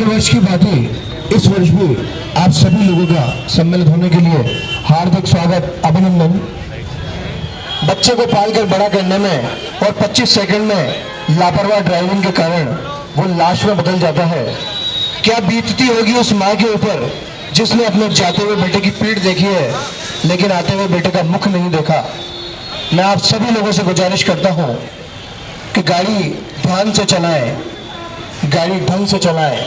वर्ष की भांति इस वर्ष भी आप सभी लोगों का सम्मिलित होने के लिए हार्दिक स्वागत, अभिनंदन। बच्चे को पालकर बड़ा करने में और 25 सेकंड में लापरवाह ड्राइविंग के कारण वो लाश में बदल जाता है। क्या बीतती होगी उस माँ के ऊपर जिसने अपने जाते हुए बेटे की पीठ देखी है लेकिन आते हुए बेटे का मुख नहीं देखा। मैं आप सभी लोगों से गुजारिश करता हूँ कि गाड़ी ध्यान से चलाएं, गाड़ी ढंग से चलाएं,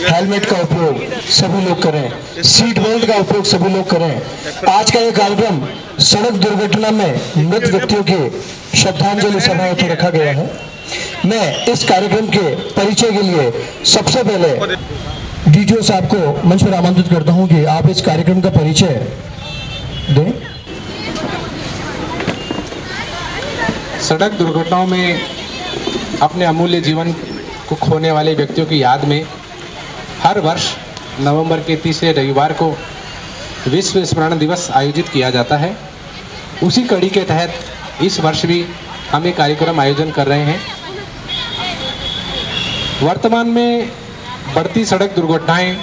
हेलमेट का उपयोग सभी लोग करें, सीट बेल्ट का उपयोग सभी लोग करें। आज का ये कार्यक्रम सड़क दुर्घटना में मृत व्यक्तियों के श्रद्धांजलि सभा हेतु रखा गया है। मैं इस कार्यक्रम के परिचय के लिए सबसे पहले डीटीओ साहब को मंच पर आमंत्रित करता हूं कि आप इस कार्यक्रम का परिचय दें। सड़क दुर्घटनाओं में अपने अमूल्य जीवन को खोने वाले व्यक्तियों की याद में हर वर्ष नवंबर के तीसरे रविवार को विश्व स्मरण दिवस आयोजित किया जाता है। उसी कड़ी के तहत इस वर्ष भी हम एक कार्यक्रम आयोजन कर रहे हैं। वर्तमान में बढ़ती सड़क दुर्घटनाएं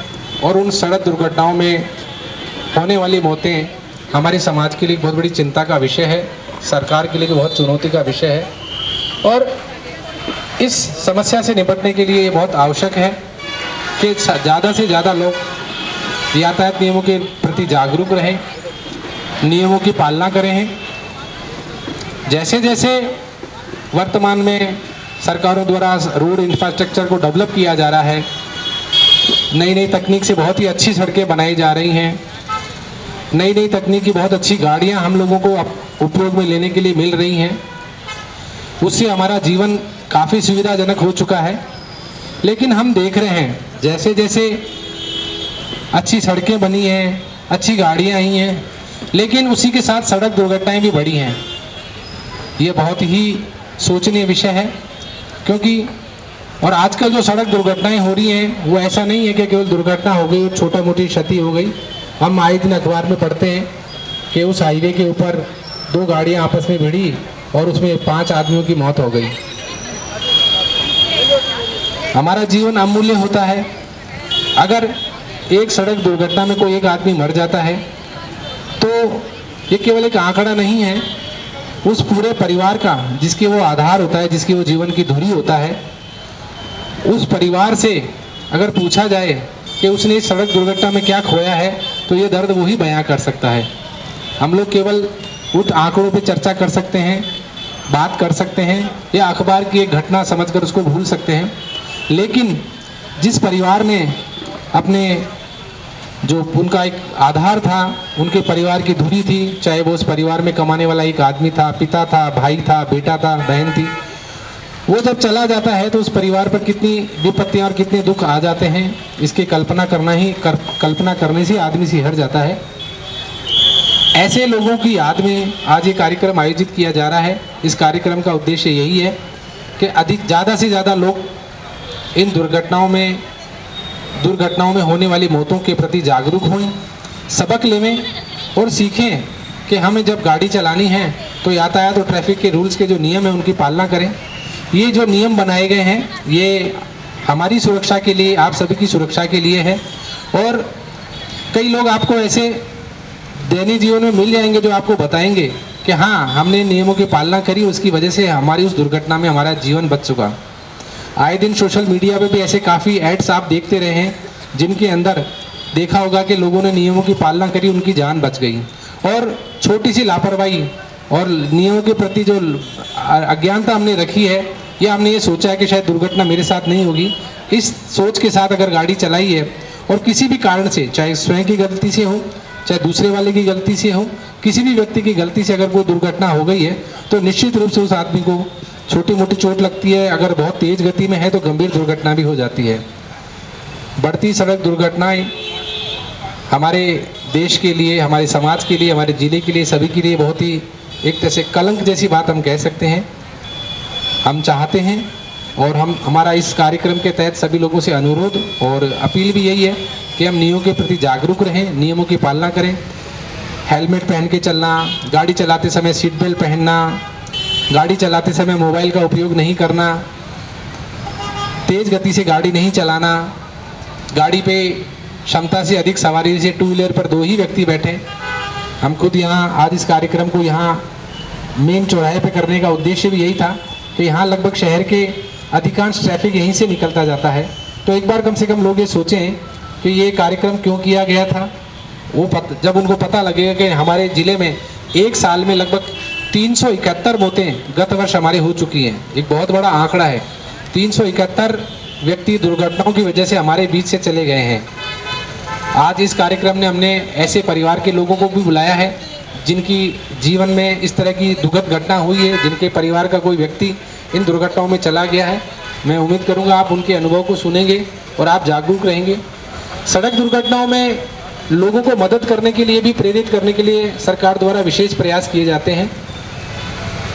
और उन सड़क दुर्घटनाओं में होने वाली मौतें हमारे समाज के लिए बहुत बड़ी चिंता का विषय है, सरकार के लिए भी बहुत चुनौती का विषय है और इस समस्या से निपटने के लिए ये बहुत आवश्यक है कि ज़्यादा से ज़्यादा लोग यातायात नियमों के प्रति जागरूक रहें, नियमों की पालना करें। जैसे जैसे वर्तमान में सरकारों द्वारा रोड इंफ्रास्ट्रक्चर को डेवलप किया जा रहा है, नई नई तकनीक से बहुत ही अच्छी सड़कें बनाई जा रही हैं, नई नई तकनीक की बहुत अच्छी गाड़ियां हम लोगों को उपयोग में लेने के लिए मिल रही हैं, उससे हमारा जीवन काफ़ी सुविधाजनक हो चुका है। लेकिन हम देख रहे हैं जैसे जैसे अच्छी सड़कें बनी हैं, अच्छी गाड़ियां आई हैं, लेकिन उसी के साथ सड़क दुर्घटनाएं भी बढ़ी हैं। ये बहुत ही सोचनीय विषय है क्योंकि और आजकल जो सड़क दुर्घटनाएं हो रही हैं वो ऐसा नहीं है कि केवल दुर्घटना हो गई और छोटा मोटी क्षति हो गई। हम आए दिन अखबार में पढ़ते हैं कि उस हाईवे के ऊपर 2 गाड़ियां आपस में भिड़ी और उसमें 5 आदमियों की मौत हो गई। हमारा जीवन अमूल्य होता है। अगर एक सड़क दुर्घटना में कोई एक आदमी मर जाता है तो ये केवल एक आंकड़ा नहीं है, उस पूरे परिवार का जिसके वो आधार होता है, जिसकी वो जीवन की धुरी होता है, उस परिवार से अगर पूछा जाए कि उसने इस सड़क दुर्घटना में क्या खोया है तो ये दर्द वही बयां कर सकता है। हम लोग केवल उन आंकड़ों पे चर्चा कर सकते हैं, बात कर सकते हैं या अखबार की एक घटना समझकर उसको भूल सकते हैं, लेकिन जिस परिवार ने अपने जो उनका एक आधार था, उनके परिवार की धुरी थी, चाहे वो उस परिवार में कमाने वाला एक आदमी था, पिता था, भाई था, बेटा था, बहन थी, वो जब चला जाता है तो उस परिवार पर कितनी विपत्तियां और कितने दुख आ जाते हैं, इसकी कल्पना करने से आदमी सिहर जाता है। ऐसे लोगों की याद में आज ये कार्यक्रम आयोजित किया जा रहा है। इस कार्यक्रम का उद्देश्य यही है कि ज़्यादा से ज़्यादा लोग इन दुर्घटनाओं में होने वाली मौतों के प्रति जागरूक हों, सबक लें और सीखें कि हमें जब गाड़ी चलानी है तो यातायात और ट्रैफिक के रूल्स के जो नियम हैं उनकी पालना करें। ये जो नियम बनाए गए हैं ये हमारी सुरक्षा के लिए, आप सभी की सुरक्षा के लिए है। और कई लोग आपको ऐसे दैनिक जीवन में मिल जाएंगे जो आपको बताएंगे कि हाँ, हमने नियमों की पालना करी, उसकी वजह से हमारी उस दुर्घटना में हमारा जीवन बच चुका। आए दिन सोशल मीडिया पे भी ऐसे काफ़ी एड्स आप देखते रहे हैं जिनके अंदर देखा होगा कि लोगों ने नियमों की पालना करी, उनकी जान बच गई। और छोटी सी लापरवाही और नियमों के प्रति जो अज्ञानता हमने रखी है, या हमने ये सोचा है कि शायद दुर्घटना मेरे साथ नहीं होगी, इस सोच के साथ अगर गाड़ी चलाई है और किसी भी कारण से, चाहे स्वयं की गलती से हो, चाहे दूसरे वाले की गलती से हो, किसी भी व्यक्ति की गलती से अगर कोई दुर्घटना हो गई है तो निश्चित रूप से उस आदमी को छोटी मोटी चोट लगती है, अगर बहुत तेज़ गति में है तो गंभीर दुर्घटना भी हो जाती है। बढ़ती सड़क दुर्घटनाएं हमारे देश के लिए, हमारे समाज के लिए, हमारे ज़िले के लिए, सभी के लिए बहुत ही एक तरह से कलंक जैसी बात हम कह सकते हैं। हम चाहते हैं और हमारा इस कार्यक्रम के तहत सभी लोगों से अनुरोध और अपील भी यही है कि हम नियमों के प्रति जागरूक रहें, नियमों की पालना करें, हेलमेट पहन के चलना, गाड़ी चलाते समय सीट बेल्ट पहनना, गाड़ी चलाते समय मोबाइल का उपयोग नहीं करना, तेज़ गति से गाड़ी नहीं चलाना, गाड़ी पे क्षमता से अधिक सवारी, जैसे टू व्हीलर पर 2 ही व्यक्ति बैठे। हम खुद यहाँ आज इस कार्यक्रम को यहाँ मेन चौराहे पे करने का उद्देश्य भी यही था कि यहाँ लगभग शहर के अधिकांश ट्रैफिक यहीं से निकलता जाता है। तो एक बार कम से कम लोग ये सोचें कि ये कार्यक्रम क्यों किया गया था। जब उनको पता लगेगा कि हमारे ज़िले में एक साल में लगभग 371 मौतें गत वर्ष हमारे हो चुकी हैं, एक बहुत बड़ा आंकड़ा है। 371 व्यक्ति दुर्घटनाओं की वजह से हमारे बीच से चले गए हैं। आज इस कार्यक्रम ने हमने ऐसे परिवार के लोगों को भी बुलाया है जिनकी जीवन में इस तरह की दुखद घटना हुई है, जिनके परिवार का कोई व्यक्ति इन दुर्घटनाओं में चला गया है। मैं उम्मीद करूंगा आप उनके अनुभव को सुनेंगे और आप जागरूक रहेंगे। सड़क दुर्घटनाओं में लोगों को मदद करने के लिए भी, प्रेरित करने के लिए सरकार द्वारा विशेष प्रयास किए जाते हैं।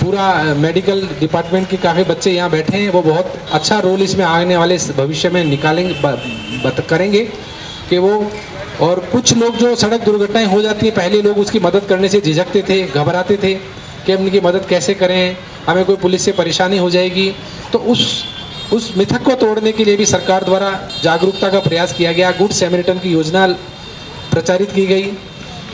पूरा मेडिकल डिपार्टमेंट के काफ़ी बच्चे यहाँ बैठे हैं, वो बहुत अच्छा रोल इसमें आने वाले भविष्य में निकालेंगे, करेंगे कि वो। और कुछ लोग जो सड़क दुर्घटनाएं हो जाती हैं, पहले लोग उसकी मदद करने से झिझकते थे, घबराते थे कि हम उनकी मदद कैसे करें, हमें कोई पुलिस से परेशानी हो जाएगी। तो उस मिथक को तोड़ने के लिए भी सरकार द्वारा जागरूकता का प्रयास किया गया। गुड सैमरिटन की योजना प्रचारित की गई।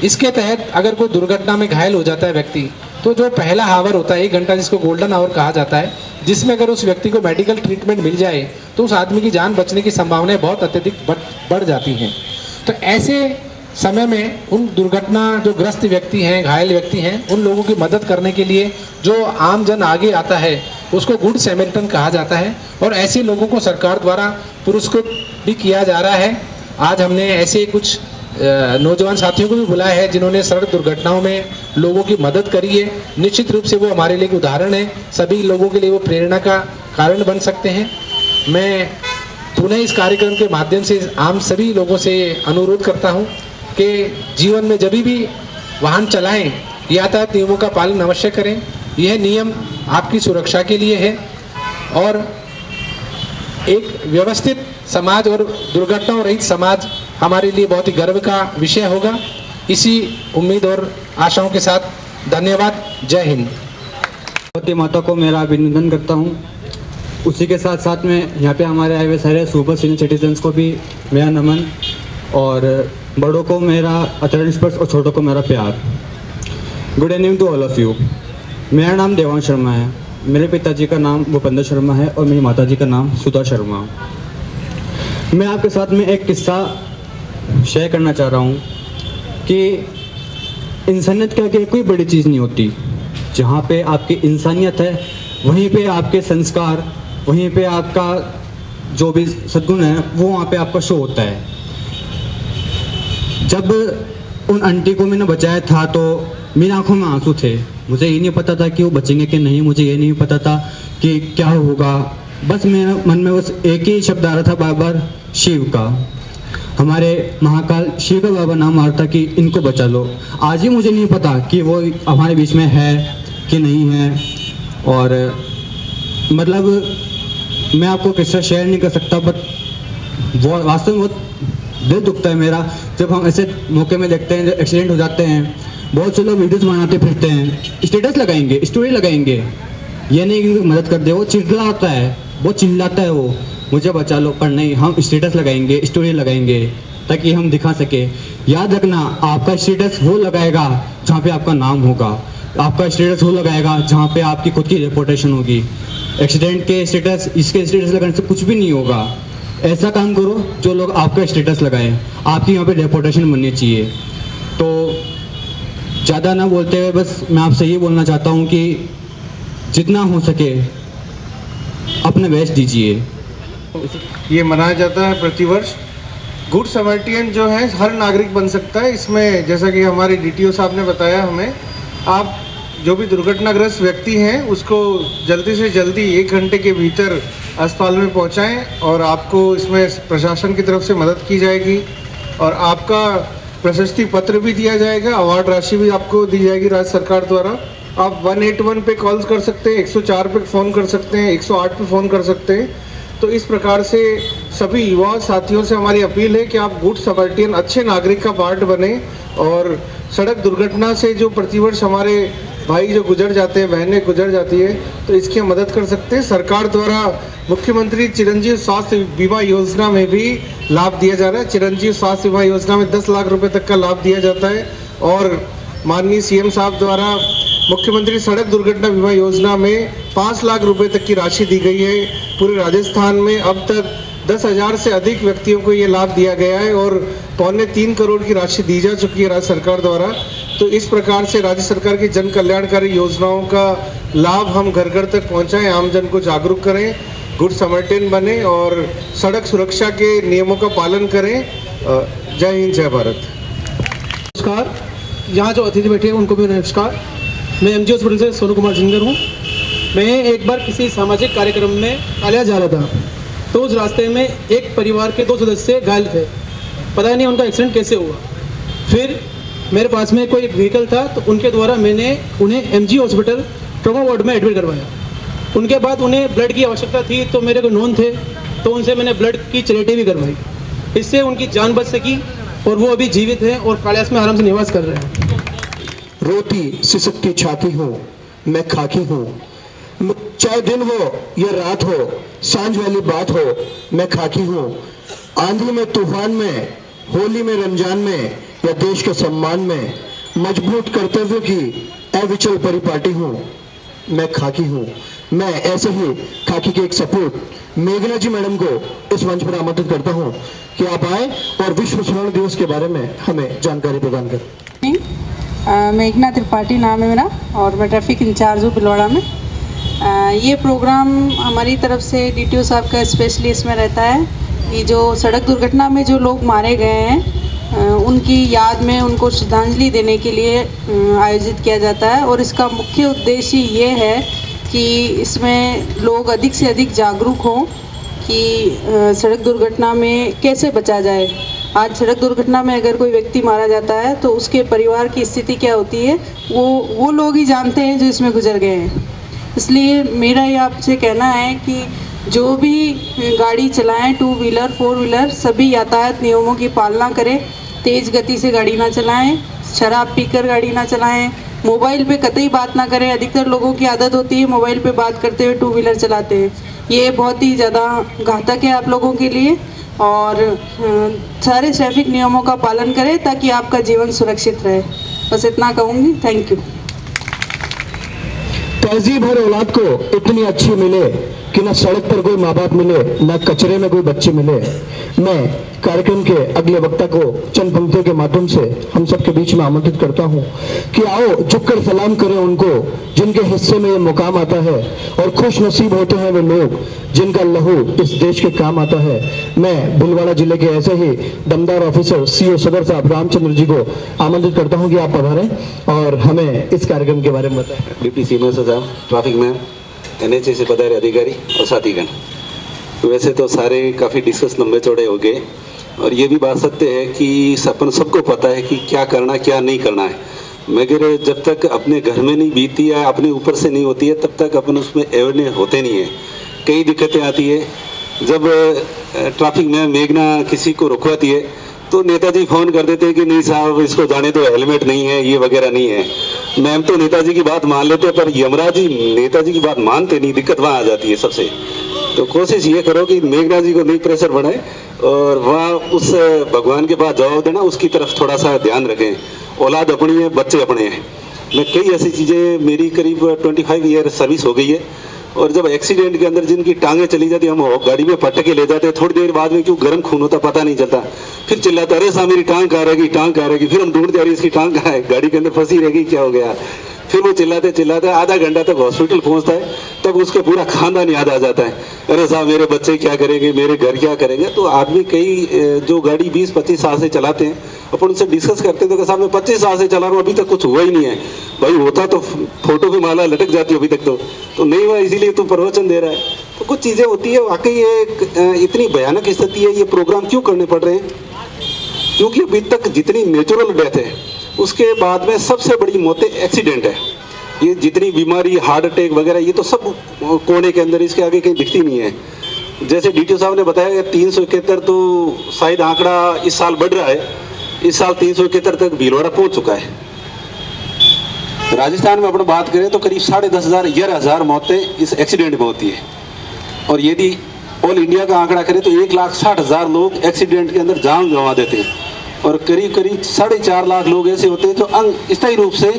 इसके तहत अगर कोई दुर्घटना में घायल हो जाता है व्यक्ति, तो जो पहला हावर होता है 1 घंटा, जिसको गोल्डन आवर कहा जाता है, जिसमें अगर उस व्यक्ति को मेडिकल ट्रीटमेंट मिल जाए तो उस आदमी की जान बचने की संभावनाएं बहुत अत्यधिक बढ़ जाती हैं। तो ऐसे समय में उन दुर्घटना जो ग्रस्त व्यक्ति हैं, घायल व्यक्ति हैं, उन लोगों की मदद करने के लिए जो आम जन आगे आता है उसको गुड सैमरिटन कहा जाता है। और ऐसे लोगों को सरकार द्वारा पुरस्कृत भी किया जा रहा है। आज हमने ऐसे कुछ नौजवान साथियों को भी बुलाया है जिन्होंने सड़क दुर्घटनाओं में लोगों की मदद करी है। निश्चित रूप से वो हमारे लिए एक उदाहरण है, सभी लोगों के लिए वो प्रेरणा का कारण बन सकते हैं। मैं पुनः इस कार्यक्रम के माध्यम से आम सभी लोगों से अनुरोध करता हूं कि जीवन में जब भी वाहन चलाएं, यातायात नियमों का पालन अवश्य करें। यह नियम आपकी सुरक्षा के लिए है और एक व्यवस्थित समाज और दुर्घटनाओं रहित समाज हमारे लिए बहुत ही गर्व का विषय होगा। इसी उम्मीद और आशाओं के साथ धन्यवाद। जय हिंद। भारती माता को मेरा अभिनंदन करता हूँ। उसी के साथ साथ में यहाँ पे हमारे आए हुए सारे सुपर सीनियर सिटीजन्स को भी मेरा नमन, और बड़ों को मेरा आचरण स्पर्श और छोटों को मेरा प्यार। Good evening to all of you. मेरा नाम देवांश शर्मा है, मेरे पिताजी का नाम भूपेंद्र शर्मा है और मेरी माताजी का नाम सुधा शर्मा। मैं आपके साथ में एक किस्सा शेयर करना चाह रहा हूँ कि इंसानियत क्या कि कोई बड़ी चीज़ नहीं होती। जहाँ पे आपकी इंसानियत है वहीं पे आपके संस्कार, वहीं पे आपका जो भी सद्गुण है वो वहाँ पे आपका शो होता है। जब उन आंटी को मैंने बचाया था तो मेरी आंखों में आंसू थे। मुझे ये नहीं पता था कि वो बचेंगे कि नहीं, मुझे ये नहीं पता था कि क्या होगा। बस मेरे मन में बस एक ही शब्द आ रहा था बार बार, शिव का। हमारे महाकाल शिव का बाबा नाम आ रहा था कि इनको बचा लो। आज ही मुझे नहीं पता कि वो हमारे बीच में है कि नहीं है, और मतलब मैं आपको किस्सा शेयर नहीं कर सकता, बट वो वास्तव में बहुत दिल दुखता है मेरा जब हम ऐसे मौके में देखते हैं, जब एक्सीडेंट हो जाते हैं। बहुत से लोग वीडियोस बनाते फिरते हैं, स्टेटस लगाएंगे, स्टोरी लगाएंगे, ये नहीं कि मदद कर दे। वो चिल्लाता है, वो चिल्लाता है, वो मुझे बचा लो, पर नहीं, हम स्टेटस लगाएंगे, स्टोरी लगाएंगे ताकि हम दिखा सके। याद रखना, आपका स्टेटस वो लगाएगा जहाँ पे आपका नाम होगा, आपका स्टेटस वो लगाएगा जहाँ पे आपकी खुद की रेपुटेशन होगी। एक्सीडेंट के स्टेटस, इसके स्टेटस लगाने से कुछ भी नहीं होगा। ऐसा काम करो जो लोग आपका स्टेटस लगाएं, आपकी यहाँ पे रेपुटेशन बननी चाहिए। तो ज़्यादा ना बोलते हुए बस मैं आपसे ये बोलना चाहता हूँ कि जितना हो सके अपना बेस्ट दीजिए। ये मनाया जाता है प्रतिवर्ष। गुड समैरिटन जो है हर नागरिक बन सकता है। इसमें जैसा कि हमारे डीटीओ साहब ने बताया हमें, आप जो भी दुर्घटनाग्रस्त व्यक्ति हैं उसको जल्दी से जल्दी 1 घंटे के भीतर अस्पताल में पहुंचाएं और आपको इसमें प्रशासन की तरफ से मदद की जाएगी और आपका प्रशस्ति पत्र भी दिया जाएगा, अवार्ड राशि भी आपको दी जाएगी राज्य सरकार द्वारा। आप 181 पे कॉल कर सकते हैं, 104 पे फ़ोन कर सकते हैं, 108 पे फ़ोन कर सकते हैं। तो इस प्रकार से सभी युवा साथियों से हमारी अपील है कि आप गुड समैरिटन, अच्छे नागरिक का पार्ट बने और सड़क दुर्घटना से जो प्रतिवर्ष हमारे भाई जो गुजर जाते हैं, बहनें गुजर जाती है, तो इसकी हम मदद कर सकते हैं। सरकार द्वारा मुख्यमंत्री चिरंजीव स्वास्थ्य बीमा योजना में भी लाभ दिया जा रहा है। चिरंजीव स्वास्थ्य बीमा योजना में 10 लाख रुपए तक का लाभ दिया जाता है और माननीय सीएम साहब द्वारा मुख्यमंत्री सड़क दुर्घटना बीमा योजना में 5 लाख रुपए तक की राशि दी गई है। पूरे राजस्थान में अब तक 10,000 से अधिक व्यक्तियों को ये लाभ दिया गया है और 2.25 करोड़ की राशि दी जा चुकी है राज्य सरकार द्वारा। तो इस प्रकार से राज्य सरकार की जन कल्याणकारी योजनाओं का लाभ हम घर घर तक पहुंचाएं, आम जन को जागरूक करें, गुड समर्टेन बने और सड़क सुरक्षा के नियमों का पालन करें। जय हिंद, जय भारत। नमस्कार, यहाँ जो अतिथि बैठे हैं उनको भी नमस्कार। मैं एमजी हॉस्पिटल से सोनू कुमार जिंगर हूँ। मैं एक बार किसी सामाजिक कार्यक्रम में कालिया जा रहा था, तो उस रास्ते में एक परिवार के 2 सदस्य घायल थे। पता नहीं उनका एक्सीडेंट कैसे हुआ। फिर मेरे पास में कोई एक व्हीकल था, तो उनके द्वारा मैंने उन्हें एमजी हॉस्पिटल ट्रॉमा वार्ड में एडमिट करवाया। उनके बाद उन्हें ब्लड की आवश्यकता थी, तो मेरे को नोन थे, तो उनसे मैंने ब्लड की चलेटी भी करवाई। इससे उनकी जान बच सकी और वो अभी जीवित हैं और कालियास में आराम से निवास कर रहे हैं। रोती सिसकती छाती हूँ, मैं खाकी हूँ, चाहे दिन हो या रात हो, सांझ वाली बात हो, मैं खाकी हूँ। आंधी में, तूफान में, होली में, रमजान में या देश के सम्मान में, मजबूत कर्तव्य की अविचल परिपाटी हूँ, मैं खाकी हूँ। मैं ऐसे ही खाकी के एक सपूत मेघना जी मैडम को इस मंच पर आमंत्रित करता हूँ कि आप आए और विश्व स्वर्ण दिवस के बारे में हमें जानकारी प्रदान करें। मेघना त्रिपाठी नाम है मेरा और मैं ट्रैफिक इंचार्ज हूँ भिलवाड़ा में। ये प्रोग्राम हमारी तरफ से डीटीओ साहब का स्पेशली इसमें रहता है कि जो सड़क दुर्घटना में जो लोग मारे गए हैं उनकी याद में उनको श्रद्धांजलि देने के लिए आयोजित किया जाता है। और इसका मुख्य उद्देश्य ये है कि इसमें लोग अधिक से अधिक जागरूक हों कि सड़क दुर्घटना में कैसे बचा जाए। आज सड़क दुर्घटना में अगर कोई व्यक्ति मारा जाता है तो उसके परिवार की स्थिति क्या होती है वो लोग ही जानते हैं जो इसमें गुजर गए हैं। इसलिए मेरा ये आपसे कहना है कि जो भी गाड़ी चलाएं, 2 व्हीलर 4 व्हीलर, सभी यातायात नियमों की पालना करें। तेज़ गति से गाड़ी ना चलाएं, शराब पीकर गाड़ी ना चलाएं, मोबाइल पे कतई बात ना करें। अधिकतर लोगों की आदत होती है मोबाइल पे बात करते हुए 2 व्हीलर चलाते हैं। ये बहुत ही ज़्यादा घातक है आप लोगों के लिए। और सारे ट्रैफिक नियमों का पालन करें ताकि आपका जीवन सुरक्षित रहे। बस इतना कहूँगी। Thank you. तहजीब हर औलाद को इतनी अच्छी मिले कि न सड़क पर कोई माँ बाप मिले, न कचरे में कोई बच्चे मिले। मैं कार्यक्रम के अगले वक्ता को चंद पंक्तियों के माध्यम से हम सबके बीच में आमंत्रित करता हूं कि आओ झुककर सलाम करें उनको जिनके हिस्से में ये मुकाम आता है और खुश नसीब होते हैं वे लोग जिनका लहू इस देश के काम आता है। मैं भिलवाड़ा जिले के ऐसे ही दमदार ऑफिसर सीओ सदर साहब रामचंद्र जी को आमंत्रित करता हूँ कि आप पधारें और हमें इस कार्यक्रम के बारे में बताएं। डिप्टी सीएम साहब, ट्रैफिक मैम, NHA से पधारे अधिकारी और साथीगण। वैसे तो सारे काफ़ी डिस्कस लंबे चौड़े हो गए और ये भी बात सत्य है कि अपन सबको पता है कि क्या करना क्या नहीं करना है, मगर जब तक अपने घर में नहीं बीतती है, अपने ऊपर से नहीं होती है, तब तक अपन उसमें अवेयरनेस होते नहीं है। कई दिक्कतें आती है। जब ट्रैफिक में मेघना किसी को रुकवाती है तो नेताजी फ़ोन कर देते हैं कि नहीं साहब इसको जाने दो, हेलमेट नहीं है, ये वगैरह नहीं है। मैम तो नेताजी की बात मान लेते हैं, पर यमराज जी नेताजी की बात मानते नहीं। दिक्कत वहाँ आ जाती है सबसे। तो कोशिश ये करो कि मेघना जी को नहीं प्रेशर बढ़ाए और वहाँ उस भगवान के पास जवाब देना, उसकी तरफ थोड़ा सा ध्यान रखें। औलाद अपनी है, बच्चे अपने हैं। मैं कई ऐसी चीज़ें, मेरी करीब 25 ईयर सर्विस हो गई है और जब एक्सीडेंट के अंदर जिनकी टांगें चली जाती, हम गाड़ी में पटक के ले जाते हैं, थोड़ी देर बाद में क्यों गर्म खून होता पता नहीं चलता, फिर चिल्लाता अरे साहब मेरी टांग कहाँ रहेगी, टांग कहाँ रहेगी। फिर हम ढूंढते अरे इसकी टांग कहाँ है, गाड़ी के अंदर फंसी रहेगी, क्या हो गया। फिर वो चिल्लाते चिल्लाते आधा घंटा तक हॉस्पिटल पहुंचता है, तब उसके पूरा खानदान याद आ जाता है। अरे साहब मेरे बच्चे क्या करेंगे, मेरे घर क्या करेंगे। तो आदमी कई जो गाड़ी 20-25 साल से चलाते हैं, अपन उनसे डिस्कस करते हैं तो साहब मैं 25 साल से चला रहा हूँ, अभी तक कुछ हुआ ही नहीं है। भाई होता तो फोटो पे माला लटक जाती अभी तक तो नहीं हुआ, इसीलिए तो प्रवचन दे रहा है। तो कुछ चीज़ें होती है। वाकई ये इतनी भयानक स्थिति है, ये प्रोग्राम क्यों करने पड़ रहे हैं? क्योंकि अभी तक जितनी नेचुरल डेथ है उसके बाद में सबसे बड़ी मौतें एक्सीडेंट है। ये जितनी बीमारी, हार्ट अटैक वगैरह, ये तो सब कोने के अंदर, इसके आगे कहीं दिखती नहीं है। जैसे डीटीओ साहब ने बताया 371 तो शायद आंकड़ा इस साल बढ़ रहा है। इस साल 371 तक भीलवाड़ा पहुंच चुका है राजस्थान में अपन बात करें तो करीब 10,500 11,000 मौतें इस एक्सीडेंट में होती है, और यदि ऑल इंडिया का आंकड़ा करें तो 1,60,000 लोग एक्सीडेंट के अंदर जान गंवा देते हैं, और करीब 4.5 लाख लोग ऐसे होते हैं जो स्थायी रूप से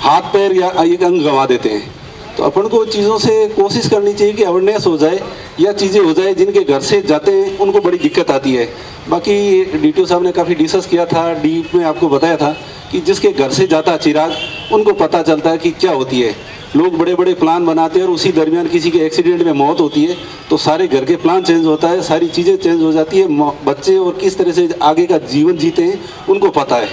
हाथ पैर या एक अंग गंवा देते हैं। तो अपन को चीज़ों से कोशिश करनी चाहिए कि अवेयरनेस हो जाए या चीज़ें हो जाए, जिनके घर से जाते हैं उनको बड़ी दिक्कत आती है। बाकी DTO साहब ने काफ़ी डिस्कस किया था, डीप में आपको बताया था कि जिसके घर से जाता चिराग उनको पता चलता है कि क्या होती है। लोग बड़े बड़े प्लान बनाते हैं और उसी दरमियान किसी के एक्सीडेंट में मौत होती है तो सारे घर के प्लान चेंज होता है, सारी चीज़ें चेंज हो जाती है। बच्चे और किस तरह से आगे का जीवन जीते हैं उनको पता है।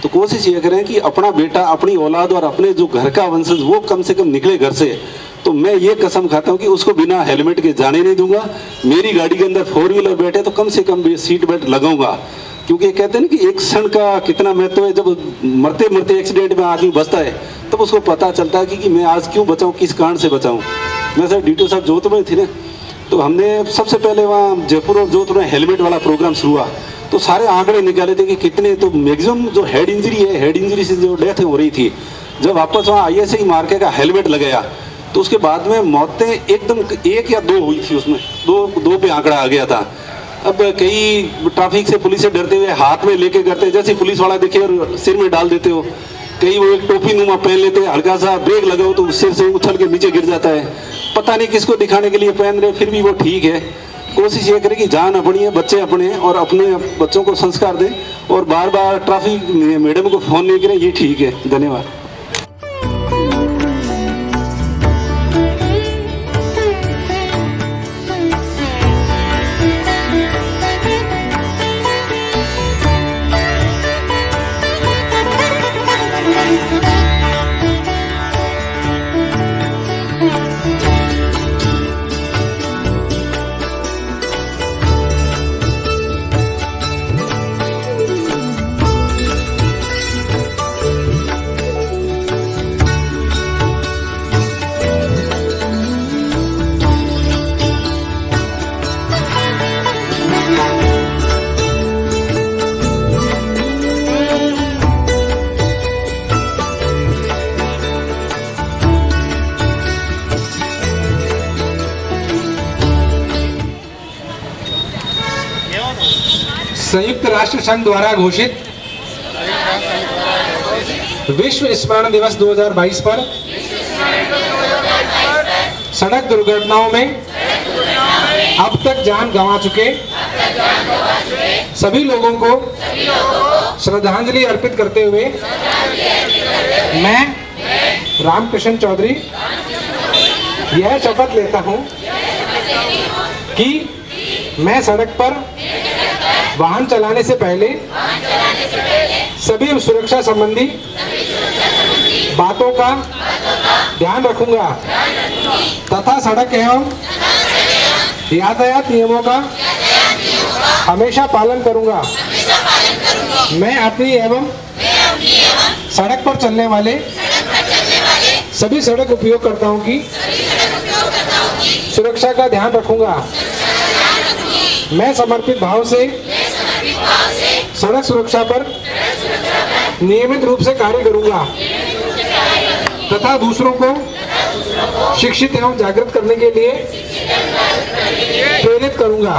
तो कोशिश ये करें कि अपना बेटा, अपनी औलाद और अपने जो घर का वंशज वो कम से कम निकले घर से। तो मैं ये कसम खाता हूँ कि उसको बिना हेलमेट के जाने नहीं दूंगा। मेरी गाड़ी के अंदर 4 व्हीलर बैठे तो कम से कम सीट बेल्ट लगाऊंगा, क्योंकि कहते हैं ना कि एक क्षण का कितना महत्व है। जब मरते मरते एक्सीडेंट में आदमी बचता है तब उसको पता चलता है कि मैं आज क्यों बचाऊं, किस कारण से बचाऊं। मैं सर DTO साहब जोधपुर में थे ना, तो हमने सबसे पहले वहाँ जयपुर और जोधपुर में हेलमेट वाला प्रोग्राम शुरू हुआ, तो सारे आंकड़े निकाले थे कि कितने, तो मैक्सिमम जो हेड इंजरी है, हेड इंजरी से जो डेथ हो रही थी, जब वापस वहाँ ISI मार्के का हेलमेट लगाया तो उसके बाद में मौतें एकदम 1 या 2 हुई थी, उसमें 2 पे आंकड़ा आ गया था। अब कई ट्रैफिक से, पुलिस से डरते हुए हाथ में लेके करते, जैसे पुलिस वाला देखे और सिर में डाल देते हो। कई वो एक टोपी नुमा पहन लेते हैं, हल्का सा ब्रेक लगाओ तो सिर से उछल के नीचे गिर जाता है। पता नहीं किसको दिखाने के लिए पहन रहे, फिर भी वो ठीक है। कोशिश ये करें कि जान अपनी है, बच्चे अपने हैं, और अपने बच्चों को संस्कार दें, और बार बार ट्रैफिक मैडम को फ़ोन नहीं करें, ये ठीक है। धन्यवाद। संयुक्त राष्ट्र संघ द्वारा घोषित विश्व स्मरण दिवस 2022 पर सड़क दुर्घटनाओं में अब तक जान गंवा चुके सभी लोगों को श्रद्धांजलि अर्पित करते हुए मैं रामकृष्ण चौधरी यह शपथ लेता हूं कि मैं सड़क पर वाहन चलाने से पहले सभी सुरक्षा संबंधी बातों का ध्यान रखूंगा तथा सड़क एवं यातायात नियमों का हमेशा पालन करूंगा। मैं अपनी एवं सड़क पर चलने वाले सभी सड़क उपयोगकर्ताओं की सुरक्षा का ध्यान रखूंगा। मैं समर्पित भाव से सड़क सुरक्षा पर नियमित रूप से कार्य करूंगा तथा दूसरों को शिक्षित एवं जागृत करने के लिए प्रेरित करूंगा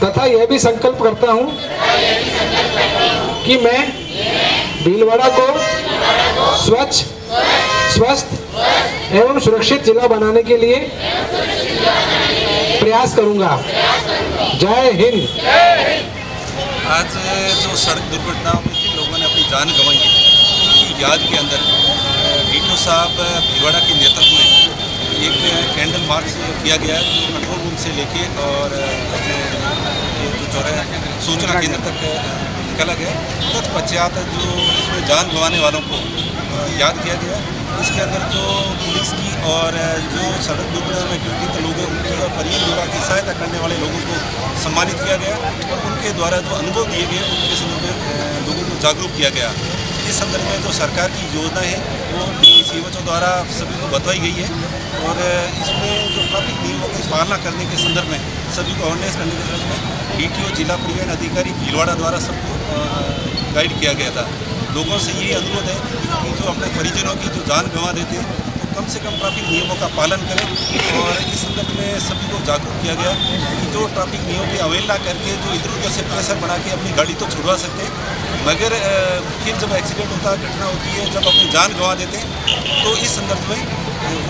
तथा यह भी संकल्प करता हूं कि मैं भीलवाड़ा को स्वच्छ, स्वस्थ एवं सुरक्षित जिला बनाने के लिए प्रयास करूंगा। जय हिंद। आज जो सड़क दुर्घटनाओं में लोगों ने अपनी जान गंवाई है, उनकी याद के अंदर DTO साहब भीलवाड़ा के नेतृत्व में एक कैंडल मार्च किया गया है, जो कंट्रोल रूम से लेके और अपने जो चौराहे सूचना केंद्र तक निकाला गया। तत्पश्चात जो इसमें जान गंवाने वालों को याद किया गया। इसके अंदर जो पुलिस की और जो सड़क दुर्घटना में पीड़ित लोग हैं उनकी और परिवहन विभाग की सहायता करने वाले लोगों को सम्मानित किया गया और उनके द्वारा जो अनुभव दिए गए उनके संदर्भ में लोगों को जागरूक किया गया। इस संदर्भ में जो सरकार की योजना है वो DCMHO द्वारा सभी को बताई गई है और इसमें जो ट्रैफिक नियमों की पालना करने के संदर्भ में सभी को अवेयरनेस करने के संदर्भ में DTO जिला परिवहन अधिकारी भीलवाड़ा द्वारा सबको गाइड किया गया था। लोगों से यही अनुरोध है कि जो अपने परिजनों की जो जान गंवा देते हैं तो कम से कम ट्रैफिक नियमों का पालन करें। और इस संदर्भ में सभी को जागरूक किया गया कि जो ट्रैफिक नियमों की अवहेलना करके जो इधर उधर से प्रेशर बना के अपनी गाड़ी तो छुड़वा सकते हैं, मगर फिर जब एक्सीडेंट होता है, घटना होती है, जब अपनी जान गंवा देते हैं तो इस संदर्भ में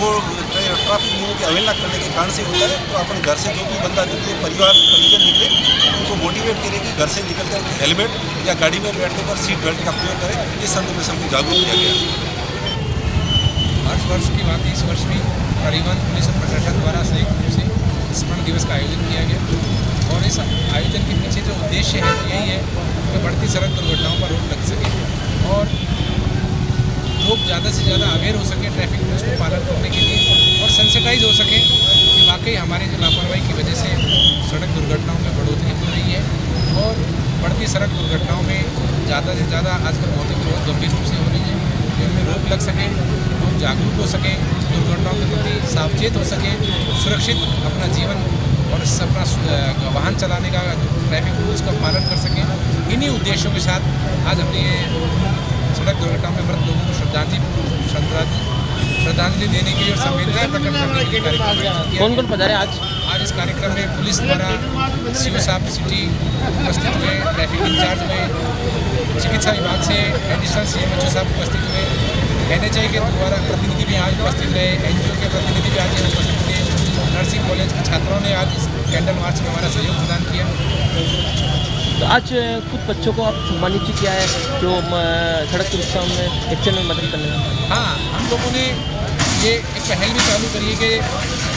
वो ट्रैफिक नियमों की अवहेलना करने के कारण से होता है। तो अपन घर से जो भी बंदा निकले, परिजन निकले, उनको मोटिवेट करें कि घर से निकल कर हेलमेट या गाड़ी में बैठने पर सीट बेल्ट का प्रयोग करें। इस संदर्भ में सबको जागरूक किया गया। हर वर्ष की बात इस वर्ष भी परिवहन पुलिस और प्रशासन द्वारा संयुक्त रूप से स्मरण दिवस का आयोजन किया गया और इस आयोजन के पीछे जो उद्देश्य है वो यही है कि बढ़ती सड़क दुर्घटनाओं पर रोक लग सके और लोग ज़्यादा से ज़्यादा अवेयर हो सकें ट्रैफिक रूल्स को पालन करने के लिए और सेंसिटाइज हो सकें कि वाकई हमारी जो लापरवाही की वजह से सड़क दुर्घटनाओं में बढ़ोतरी हो रही है और बढ़ती सड़क दुर्घटनाओं में ज़्यादा से ज़्यादा आजकल मौतें बहुत गंभीर रूप से हो रही है। इनमें रोक लग सके, लोग जागरूक हो सकें, दुर्घटनाओं के प्रति सावचेत हो सकें, सुरक्षित अपना जीवन और अपना वाहन चलाने का ट्रैफिक रूल्स का पालन कर सकें। इन्हीं उद्देश्यों के साथ आज हमने सड़क दुर्घटना में मृत लोगों को श्रद्धांजलि देने के लिए और संवेदना प्रकट करने के लिए कार्यक्रम कौन कौन पधारे आज इस कार्यक्रम में पुलिस द्वारा सीओ साहब सिटी उपस्थित हुए, ट्रैफिक इंचार्ज हुए, चिकित्सा विभाग से एडिशनल CMHO साहब उपस्थित हुए, NHI के द्वारा प्रतिनिधि भी आज उपस्थित रहे, NGO के प्रतिनिधि भी आज यहाँ उपस्थित थे, नर्सिंग कॉलेज के छात्रों ने आज इस कैंडल मार्च में हमारा सहयोग प्रदान किया। तो आज कुछ बच्चों को आप सम्मानित किया है जो सड़क सुरक्षा में एक्शन में मदद करने में। हाँ, हम लोगों ने ये एक पहल भी चालू करी है कि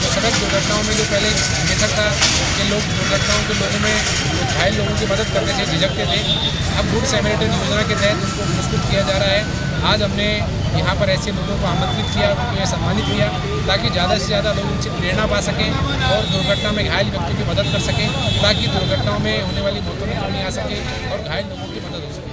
जो सड़क दुर्घटनाओं में जो पहले मेथड था कि लोग दुर्घटनाओं के लोगों में घायल लोगों की मदद करने से झिझकते थे, अब गुड सैमरिटन योजना के तहत उनको पुरस्कृत किया जा रहा है। आज हमने यहाँ पर ऐसे लोगों को आमंत्रित किया, उनको ये सम्मानित किया ताकि ज़्यादा से ज़्यादा लोग उनसे प्रेरणा पा सकें और दुर्घटना में घायल व्यक्तियों की मदद कर सकें ताकि दुर्घटनाओं में होने वाली मौतों में कमी आ सके और घायल लोगों की मदद हो सके।